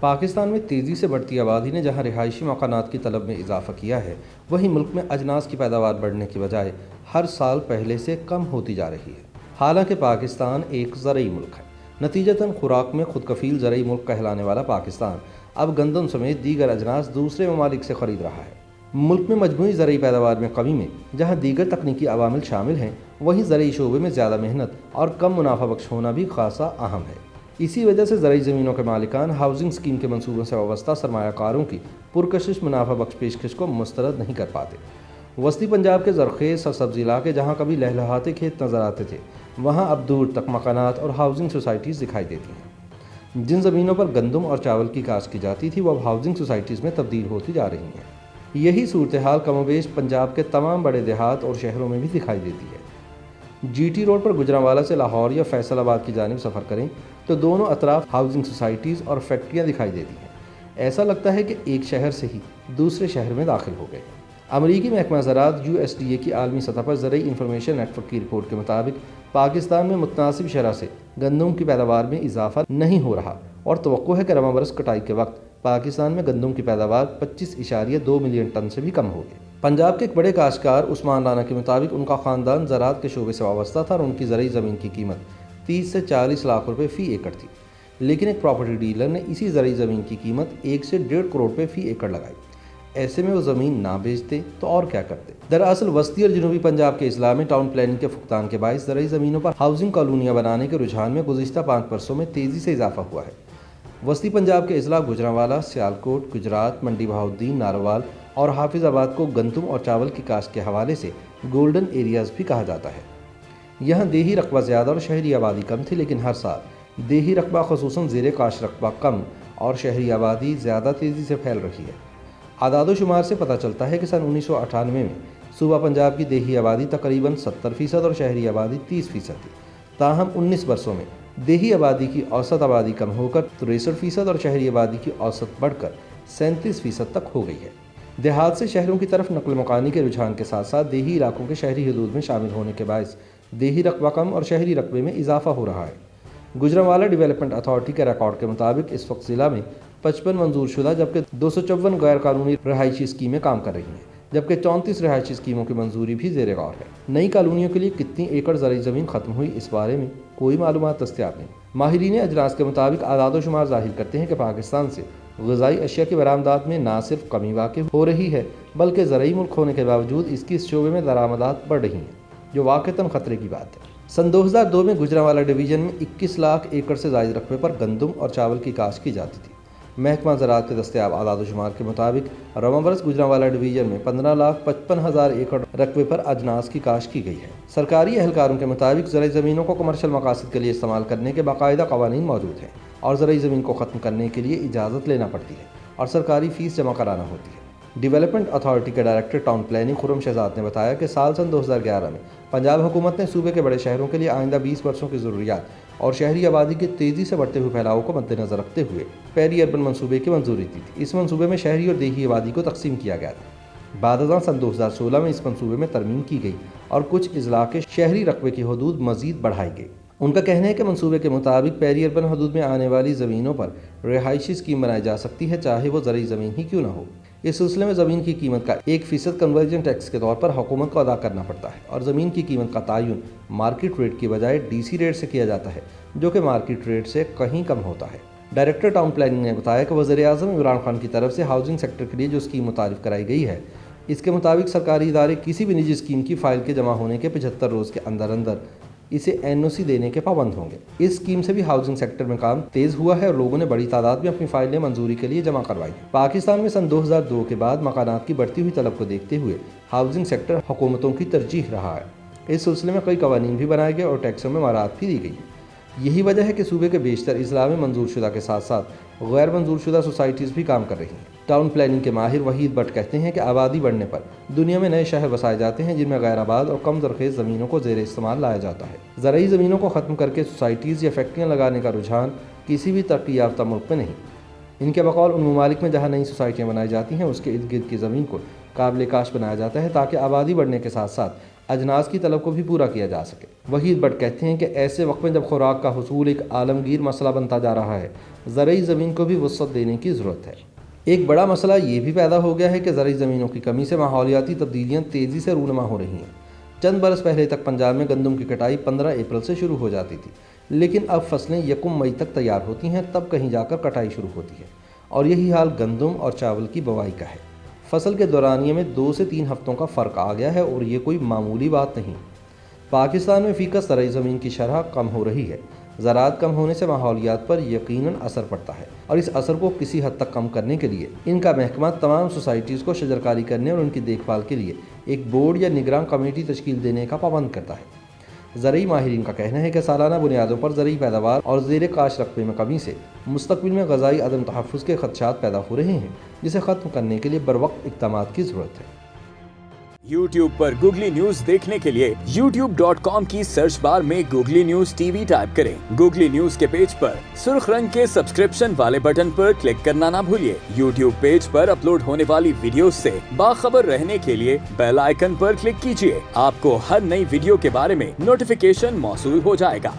پاکستان میں تیزی سے بڑھتی آبادی نے جہاں رہائشی مکانات کی طلب میں اضافہ کیا ہے، وہیں ملک میں اجناس کی پیداوار بڑھنے کی بجائے ہر سال پہلے سے کم ہوتی جا رہی ہے۔ حالانکہ پاکستان ایک زرعی ملک ہے، نتیجتاً خوراک میں خود کفیل زرعی ملک کہلانے والا پاکستان اب گندم سمیت دیگر اجناس دوسرے ممالک سے خرید رہا ہے۔ ملک میں مجموعی زرعی پیداوار میں کمی میں جہاں دیگر تکنیکی عوامل شامل ہیں، وہیں زرعی شعبے میں زیادہ محنت اور کم منافع بخش ہونا بھی خاصا اہم ہے۔ اسی وجہ سے زرعی زمینوں کے مالکان ہاؤسنگ اسکیم کے منصوبوں سے وابستہ سرمایہ کاروں کی پرکشش منافع بخش پیشکش کو مسترد نہیں کر پاتے۔ وسطی پنجاب کے زرخیز اور سبزی علاقے جہاں کبھی لہلہاتے کھیت نظر آتے تھے، وہاں اب دور تک مکانات اور ہاؤسنگ سوسائٹیز دکھائی دیتی ہیں۔ جن زمینوں پر گندم اور چاول کی کاشت کی جاتی تھی، وہ اب ہاؤسنگ سوسائٹیز میں تبدیل ہوتی جا رہی ہیں۔ یہی صورتحال کم و بیش پنجاب کے تمام بڑے دیہات اور شہروں میں بھی دکھائی دیتی ہے۔ جی ٹی روڈ پر گجرانوالہ سے لاہور یا فیصل آباد کی جانب سفر کریں تو دونوں اطراف ہاؤسنگ سوسائٹیز اور فیکٹریاں دکھائی دیتی ہیں۔ ایسا لگتا ہے کہ ایک شہر سے ہی دوسرے شہر میں داخل ہو گئے۔ امریکی محکمہ زراعت USDA کی عالمی سطح پر زرعی انفارمیشن نیٹ ورک کی رپورٹ کے مطابق پاکستان میں متناسب شرح سے گندم کی پیداوار میں اضافہ نہیں ہو رہا اور توقع ہے کہ رواں برس کٹائی کے وقت پاکستان میں گندم کی پیداوار 25.2 ملین ٹن سے بھی کم ہوگی۔ پنجاب کے ایک بڑے کاشتکار عثمان رانا کے مطابق ان کا خاندان زراعت کے شعبے سے وابستہ تھا اور ان کی زرعی زمین کی قیمت 30 سے 40 لاکھ روپے فی ایکڑ تھی، لیکن ایک پراپرٹی ڈیلر نے اسی زرعی زمین کی قیمت 1 سے 1.5 کروڑ روپے فی ایکڑ لگائی۔ ایسے میں وہ زمین نہ بیچتے تو اور کیا کرتے؟ دراصل وسطی اور جنوبی پنجاب کے اضلاع میں ٹاؤن پلاننگ کے فقدان کے باعث زرعی زمینوں پر ہاؤسنگ کالونیاں بنانے کے رجحان میں گزشتہ 5 برسوں میں تیزی سے اضافہ ہوا ہے۔ وسطی پنجاب کے اضلاع گجرانوالہ، سیالکوٹ، گجرات، منڈی بہاؤالدین، ناروال اور حافظ آباد کو گندم اور چاول کی کاشت کے حوالے سے گولڈن ایریاز بھی کہا جاتا ہے۔ یہاں دیہی رقبہ زیادہ اور شہری آبادی کم تھی، لیکن ہر سال دیہی رقبہ خصوصاً زیر کاشت رقبہ کم اور شہری آبادی زیادہ تیزی سے پھیل رہی ہے۔ اعداد و شمار سے پتہ چلتا ہے کہ سن 1998 میں صوبہ پنجاب کی دیہی آبادی تقریباً 70% اور شہری آبادی 30% تھی، تاہم 19 برسوں میں دیہی آبادی کی اوسط آبادی کم ہو کر 63% اور شہری آبادی کی اوسط بڑھ کر 37% تک ہو گئی ہے۔ دیہات سے شہروں کی طرف نقل مکانی کے رجحان کے ساتھ ساتھ دیہی علاقوں کے شہری حدود میں شامل ہونے کے باعث دیہی رقبہ کم اور شہری رقبے میں اضافہ ہو رہا ہے۔ گجرانوالہ ڈیولپمنٹ اتھارٹی کے ریکارڈ کے مطابق اس وقت ضلع میں 55 منظور شدہ جبکہ 254 غیر قانونی رہائشی اسکیمیں کام کر رہی ہیں، جبکہ 34 رہائشی اسکیموں کی منظوری بھی زیر غور ہے۔ نئی کالونیوں کے لیے کتنی ایکڑ زرعی زمین ختم ہوئی، اس بارے میں کوئی معلومات دستیاب نہیں۔ ماہرین اجناس کے مطابق اعداد و شمار ظاہر کرتے ہیں کہ پاکستان سے غذائی اشیاء کی برآمدات میں نہ صرف کمی واقع ہو رہی ہے، بلکہ زرعی ملک ہونے کے باوجود اس کی اس شعبے میں درآمدات بڑھ رہی ہیں، جو واقعتاً خطرے کی بات ہے۔ سن 2002 میں گجرانوالہ ڈویژن میں 21 لاکھ ایکڑ سے زائد رقبے پر گندم اور چاول کی کاشت کی جاتی تھی۔ محکمہ زراعت کے دستیاب اعداد و شمار کے مطابق رواں برس گجرانوالہ ڈویژن میں 15,55,000 ایکڑ رقبے پر اجناس کی کاشت کی گئی ہے۔ سرکاری اہلکاروں کے مطابق زرعی زمینوں کو کمرشل مقاصد کے لیے استعمال کرنے کے باقاعدہ قوانین موجود ہیں اور زرعی زمین کو ختم کرنے کے لیے اجازت لینا پڑتی ہے اور سرکاری فیس جمع کرانا ہوتی ہے۔ ڈیولپمنٹ اتھارٹی کے ڈائریکٹر ٹاؤن پلاننگ خرم شہزاد نے بتایا کہ سال سن 2011 میں پنجاب حکومت نے صوبے کے بڑے شہروں کے لیے آئندہ 20 برسوں کی ضروریات اور شہری آبادی کے تیزی سے بڑھتے ہوئے پھیلاؤ کو مد نظر رکھتے ہوئے پیری اربن منصوبے کی منظوری دی تھی۔ اس منصوبے میں شہری اور دیہی آبادی کو تقسیم کیا گیا تھا۔ بعد ازاں سن 2016 میں اس منصوبے میں ترمیم کی گئی اور کچھ اضلاع کے شہری رقبے کی حدود مزید بڑھائی گئی۔ ان کا کہنا ہے کہ منصوبے کے مطابق پیری اربن حدود میں آنے والی زمینوں پر رہائشی اسکیم بنائی جا سکتی ہے، چاہے وہ زرعی زمین ہی کیوں نہ ہو۔ اس سلسلے میں زمین کی قیمت کا 1% کنورژن ٹیکس کے طور پر حکومت کو ادا کرنا پڑتا ہے اور زمین کی قیمت کا تعین مارکیٹ ریٹ کی بجائے DC ریٹ سے کیا جاتا ہے، جو کہ مارکیٹ ریٹ سے کہیں کم ہوتا ہے۔ ڈائریکٹر ٹاؤن پلاننگ نے بتایا کہ وزیر اعظم عمران خان کی طرف سے ہاؤسنگ سیکٹر کے لیے جو اسکیم متعارف کرائی گئی ہے، اس کے مطابق سرکاری ادارے کسی بھی نجی اسکیم کی فائل کے جمع ہونے کے 75 روز کے اندر اندر اسے NOC دینے کے پابند ہوں گے۔ اس اسکیم سے بھی ہاؤسنگ سیکٹر میں کام تیز ہوا ہے اور لوگوں نے بڑی تعداد میں اپنی فائلیں منظوری کے لیے جمع کروائی ہیں۔ پاکستان میں سن 2002 کے بعد مکانات کی بڑھتی ہوئی طلب کو دیکھتے ہوئے ہاؤسنگ سیکٹر حکومتوں کی ترجیح رہا ہے۔ اس سلسلے میں کئی قوانین بھی بنائے گئے اور ٹیکسوں میں مراعات بھی دی گئی ہیں۔ یہی وجہ ہے کہ صوبے کے بیشتر اضلاع میں منظور شدہ کے ساتھ ساتھ غیر منظور شدہ سوسائٹیز بھی کام کر رہی ہیں۔ ٹاؤن پلاننگ کے ماہر وحید بٹ کہتے ہیں کہ آبادی بڑھنے پر دنیا میں نئے شہر بسائے جاتے ہیں، جن میں غیر آباد اور کم زرخیز زمینوں کو زیر استعمال لایا جاتا ہے۔ زرعی زمینوں کو ختم کر کے سوسائٹیز یا فیکٹریاں لگانے کا رجحان کسی بھی ترقی یافتہ ملک میں نہیں۔ ان کے بقول ان ممالک میں جہاں نئی سوسائٹیاں بنائی جاتی ہیں، اس کے ارد گرد کی زمین کو قابل کاشت بنایا جاتا ہے تاکہ آبادی بڑھنے کے ساتھ ساتھ اجناس کی طلب کو بھی پورا کیا جا سکے۔ وحید بٹ کہتے ہیں کہ ایسے وقت میں جب خوراک کا حصول ایک عالمگیر مسئلہ بنتا جا رہا ہے، زرعی زمین کو بھی وسعت دینے کی ضرورت ہے۔ ایک بڑا مسئلہ یہ بھی پیدا ہو گیا ہے کہ زرعی زمینوں کی کمی سے ماحولیاتی تبدیلیاں تیزی سے رونما ہو رہی ہیں۔ چند برس پہلے تک پنجاب میں گندم کی کٹائی 15 اپریل سے شروع ہو جاتی تھی، لیکن اب فصلیں 1 مئی تک تیار ہوتی ہیں، تب کہیں جا کر کٹائی شروع ہوتی ہے، اور یہی حال گندم اور چاول کی بوائی کا ہے۔ فصل کے دورانیے میں 2 سے 3 ہفتوں کا فرق آ گیا ہے، اور یہ کوئی معمولی بات نہیں۔ پاکستان میں فیکس زرعی زمین کی شرح کم ہو رہی ہے۔ زراعت کم ہونے سے ماحولیات پر یقیناً اثر پڑتا ہے، اور اس اثر کو کسی حد تک کم کرنے کے لیے ان کا محکمہ تمام سوسائٹیز کو شجرکاری کرنے اور ان کی دیکھ بھال کے لیے ایک بورڈ یا نگراں کمیٹی تشکیل دینے کا پابند کرتا ہے۔ زرعی ماہرین کا کہنا ہے کہ سالانہ بنیادوں پر زرعی پیداوار اور زیر کاشت رقبے میں کمی سے مستقبل میں غذائی عدم تحفظ کے خدشات پیدا ہو رہے ہیں، جسے ختم کرنے کے لیے بروقت اقدامات کی ضرورت ہے۔ YouTube پر گوگلی نیوز دیکھنے کے لیے youtube.com کی سرچ بار میں googly news T V type کریں۔ گوگلی نیوز کے پیج پر سرخ رنگ کے سبسکرپشن والے بٹن پر کلک کرنا نہ بھولیے۔ YouTube پیج پر اپلوڈ ہونے والی ویڈیوز سے باخبر رہنے کے لیے بیل آئیکن پر کلک کیجیے۔ آپ کو ہر نئی ویڈیو کے بارے میں نوٹیفیکیشن موصول ہو جائے گا۔